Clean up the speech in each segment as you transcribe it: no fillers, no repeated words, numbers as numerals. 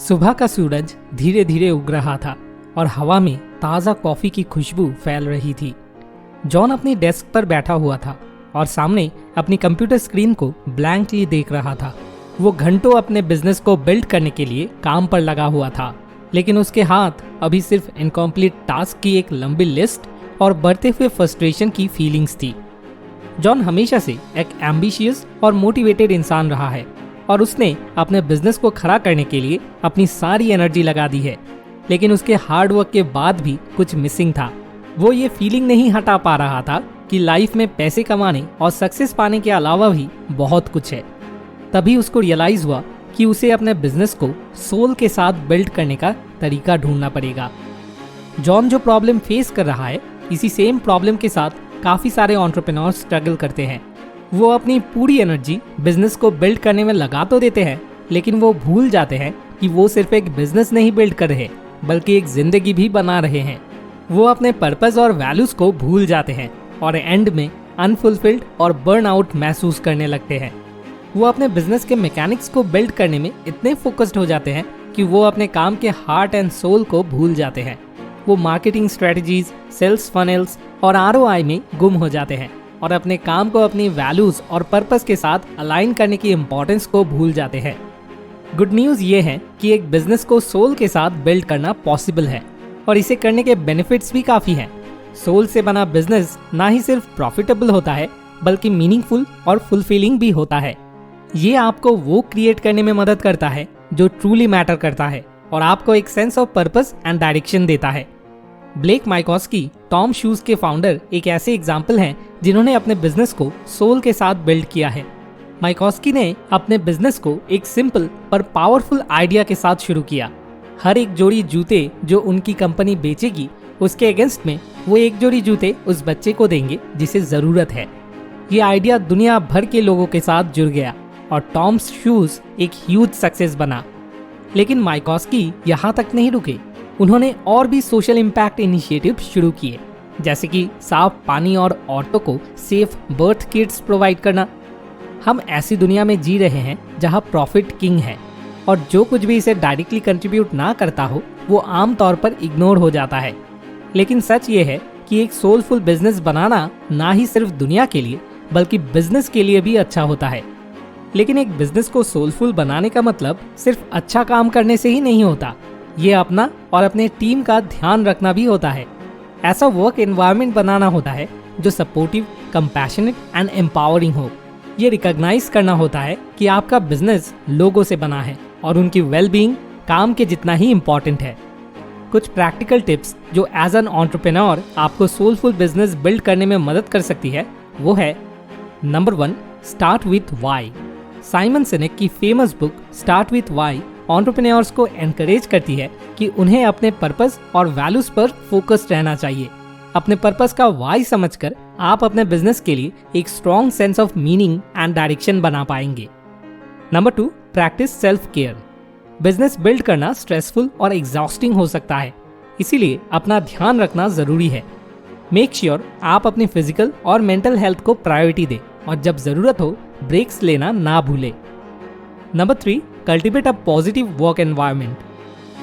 सुबह का सूरज धीरे धीरे उग रहा था और हवा में ताज़ा कॉफ़ी की खुशबू फैल रही थी। जॉन अपनी डेस्क पर बैठा हुआ था और सामने अपनी कंप्यूटर स्क्रीन को ब्लैंकली देख रहा था। वो घंटों अपने बिजनेस को बिल्ड करने के लिए काम पर लगा हुआ था, लेकिन उसके हाथ अभी सिर्फ इनकम्प्लीट टास्क की एक लंबी लिस्ट और बढ़ते हुए फ्रस्ट्रेशन की फीलिंग्स थी। जॉन हमेशा से एक एम्बिशियस और मोटिवेटेड इंसान रहा है और उसने अपने बिजनेस को खड़ा करने के लिए अपनी सारी एनर्जी लगा दी है, लेकिन उसके हार्ड वर्क के बाद भी कुछ मिसिंग था। वो ये फीलिंग नहीं हटा पा रहा था कि लाइफ में पैसे कमाने और सक्सेस पाने के अलावा भी बहुत कुछ है। तभी उसको रियलाइज हुआ कि उसे अपने बिजनेस को सोल के साथ बिल्ड करने का तरीका ढूंढना पड़ेगा। जॉन जो प्रॉब्लम फेस कर रहा है, इसी सेम प्रॉब्लम के साथ काफ़ी सारे एंटरप्रेन्योर्स स्ट्रगल करते हैं। वो अपनी पूरी एनर्जी बिजनेस को बिल्ड करने में लगा तो देते हैं, लेकिन वो भूल जाते हैं कि वो सिर्फ एक बिजनेस नहीं बिल्ड कर रहे, बल्कि एक जिंदगी भी बना रहे हैं। वो अपने पर्पस और वैल्यूज को भूल जाते हैं और एंड में अनफुलफिल्ड और बर्न आउट महसूस करने लगते हैं। वो अपने बिजनेस के मैकेनिक्स को बिल्ड करने में इतने फोकस्ड हो जाते हैं कि वो अपने काम के हार्ट एंड सोल को भूल जाते हैं। वो मार्केटिंग स्ट्रेटजीज, सेल्स फनल्स और ROI में गुम हो जाते हैं और अपने काम को अपनी वैल्यूज और पर्पस के साथ अलाइन करने की इम्पोर्टेंस को भूल जाते हैं। गुड न्यूज़ ये है कि एक बिजनेस को सोल के साथ बिल्ड करना पॉसिबल है और इसे करने के बेनिफिट्स भी काफ़ी हैं। सोल से बना बिजनेस ना ही सिर्फ प्रॉफिटेबल होता है, बल्कि मीनिंगफुल और फुलफिलिंग भी होता है। ये आपको वो क्रिएट करने में मदद करता है जो ट्रूली मैटर करता है और आपको एक sense of purpose and direction देता है। ब्लेक माइकोस्की, टॉम शूज के फाउंडर, एक ऐसे एग्जाम्पल हैं जिन्होंने अपने बिजनेस को सोल के साथ बिल्ड किया है। माइकोस्की ने अपने बिजनेस को एक सिंपल पर पावरफुल आइडिया के साथ शुरू किया। हर एक जोड़ी जूते जो उनकी कंपनी बेचेगी, उसके अगेंस्ट में वो एक जोड़ी जूते उस बच्चे को देंगे जिसे जरूरत है। ये आइडिया दुनिया भर के लोगों के साथ जुड़ गया और टॉम्स शूज एक ह्यूज सक्सेस बना। लेकिन माइकोस्की यहाँ तक नहीं रुके। उन्होंने और भी सोशल इम्पैक्ट इनिशिएटिव शुरू किए, जैसे कि साफ पानी और औरतों को सेफ बर्थ किट्स प्रोवाइड करना। हम ऐसी दुनिया में जी रहे हैं जहां प्रॉफिट किंग है और जो कुछ भी इसे डायरेक्टली कंट्रीब्यूट ना करता हो वो आमतौर पर इग्नोर हो जाता है। लेकिन सच ये है कि एक सोलफुल बिजनेस बनाना ना ही सिर्फ दुनिया के लिए बल्कि बिजनेस के लिए भी अच्छा होता है। लेकिन एक बिजनेस को सोलफुल बनाने का मतलब सिर्फ अच्छा काम करने से ही नहीं होता। ये अपना और अपने टीम का ध्यान रखना भी होता है। ऐसा वर्क एनवायरनमेंट बनाना होता है जो सपोर्टिव, कंपैशनेट एंड एम्पावरिंग हो। ये रिकॉग्नाइज करना होता है कि आपका बिजनेस लोगों से बना है और उनकी वेलबींग काम के जितना ही इम्पोर्टेंट है। कुछ प्रैक्टिकल टिप्स जो एज एन एंटरप्रेन्योर आपको सोलफुल बिजनेस बिल्ड करने में मदद कर सकती है, वो है number 1, start with why. Simon Sinek की famous book start with why entrepreneurs को एनकरेज करती है कि उन्हें अपने पर्पस और वैल्यूज पर फोकस्ड रहना चाहिए। अपने पर्पस का वाई समझकर आप अपने बिजनेस के लिए एक strong sense of meaning and direction बना पाएंगे। Number 2, practice self care. Business build करना स्ट्रेसफुल और एग्जॉस्टिंग हो सकता है, इसीलिए अपना ध्यान रखना जरूरी है। मेक श्योर आप अपनी फिजिकल और मेंटल हेल्थ को प्रायोरिटी दें और जब जरूरत हो ब्रेक्स लेना ना भूलें। Number 3, cultivate a positive work environment.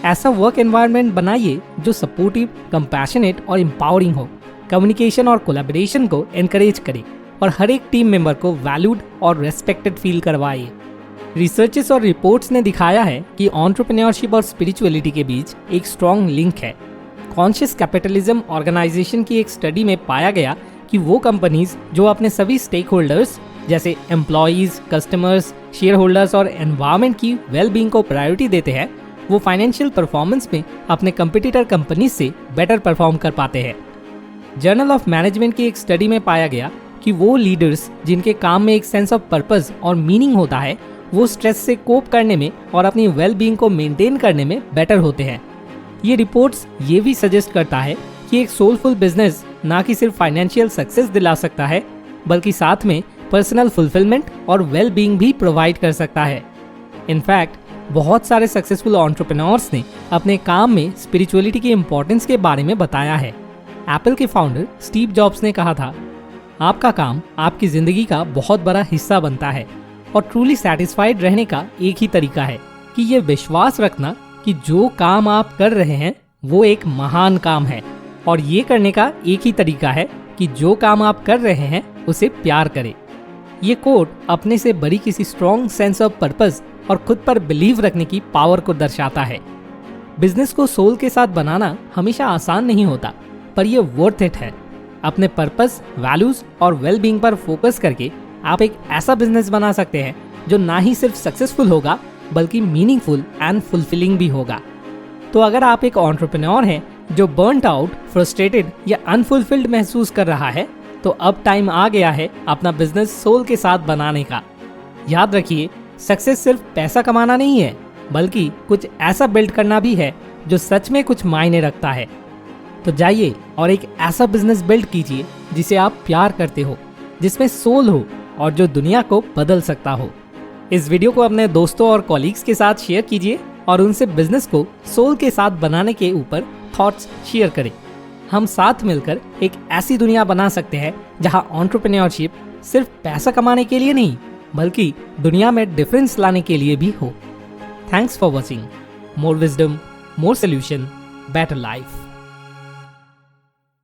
ऐसा वर्क एनवायरनमेंट बनाइए जो सपोर्टिव, कंपैशनेट और एम्पावरिंग हो। कम्युनिकेशन और कोलैबोरेशन को एनकरेज करे और हर एक टीम मेंबर को वैल्यूड और रेस्पेक्टेड फील करवाइए। रिसर्चेस और रिपोर्ट्स ने दिखाया है कि एंटरप्रेन्योरशिप और स्पिरिचुअलिटी के बीच एक स्ट्रॉन्ग लिंक है। कॉन्शियस कैपिटलिज्म ऑर्गेनाइजेशन की एक स्टडी में पाया गया कि वो कंपनीज जो अपने सभी स्टेक होल्डर्स जैसे एम्प्लॉयज, कस्टमर्स, शेयर होल्डर्स और एनवायरनमेंट की वेलबींग को प्रायोरिटी देते हैं, वो फाइनेंशियल परफॉर्मेंस में अपने कंपटीटर कंपनीज से बेटर परफॉर्म कर पाते हैं। जर्नल ऑफ मैनेजमेंट की एक स्टडी में पाया गया कि वो लीडर्स जिनके काम में एक सेंस ऑफ पर्पस और मीनिंग होता है, वो स्ट्रेस से कोप करने में और अपनी वेलबींग को मेंटेन करने में बेटर होते हैं। ये रिपोर्ट्स ये भी सजेस्ट करता है कि एक सोलफुल बिजनेस ना कि सिर्फ फाइनेंशियल सक्सेस दिला सकता है, बल्कि साथ में पर्सनल फुलफिलमेंट और वेलबींग भी प्रोवाइड कर सकता है। इनफैक्ट बहुत सारे सक्सेसफुल एंटरप्रेन्योर्स ने अपने काम में स्पिरिचुअलिटी की इम्पोर्टेंस के बारे में बताया है। एप्पल के फाउंडर स्टीव जॉब्स ने कहा था, आपका काम आपकी जिंदगी का बहुत बड़ा हिस्सा बनता है और ट्रूली सेटिस्फाइड रहने का एक ही तरीका है कि ये विश्वास रखना कि जो काम आप कर रहे हैं वो एक महान काम है और ये करने का एक ही तरीका है कि जो काम आप कर रहे हैं उसे प्यार करें। ये कोट अपने से बड़ी किसी स्ट्रॉन्ग सेंस ऑफ पर्पस और खुद पर बिलीव रखने की पावर को दर्शाता है। बिजनेस को सोल के साथ बनाना हमेशा आसान नहीं होता, पर यह वर्थ इट है। अपने पर्पस, वैल्यूज और वेल बीइंग पर फोकस करके आप एक ऐसा बिजनेस बना सकते हैं जो ना ही सिर्फ सक्सेसफुल होगा बल्कि मीनिंगफुल एंड फुलफिलिंग भी होगा। तो अगर आप एक एंटरप्रेन्योर हैं जो बर्नड आउट, फ्रस्ट्रेटेड या अनफुलफिल्ड महसूस कर रहा है, तो अब टाइम आ गया है अपना बिजनेस सोल के साथ बनाने का। याद रखिए, सक्सेस सिर्फ पैसा कमाना नहीं है, बल्कि कुछ ऐसा बिल्ड करना भी है जो सच में कुछ मायने रखता है। तो जाइए और एक ऐसा बिजनेस बिल्ड कीजिए जिसे आप प्यार करते हो, जिसमें सोल हो और जो दुनिया को बदल सकता हो। इस वीडियो को अपने दोस्तों और कॉलीग्स के साथ शेयर कीजिए और उनसे बिजनेस को सोल के साथ बनाने के ऊपर थॉट्स शेयर करें। हम साथ मिलकर एक ऐसी दुनिया बना सकते हैं जहां एंटरप्रेन्योरशिप सिर्फ पैसा कमाने के लिए नहीं, बल्कि दुनिया में डिफरेंस लाने के लिए भी हो। Thanks for watching. More wisdom, more solution, better life.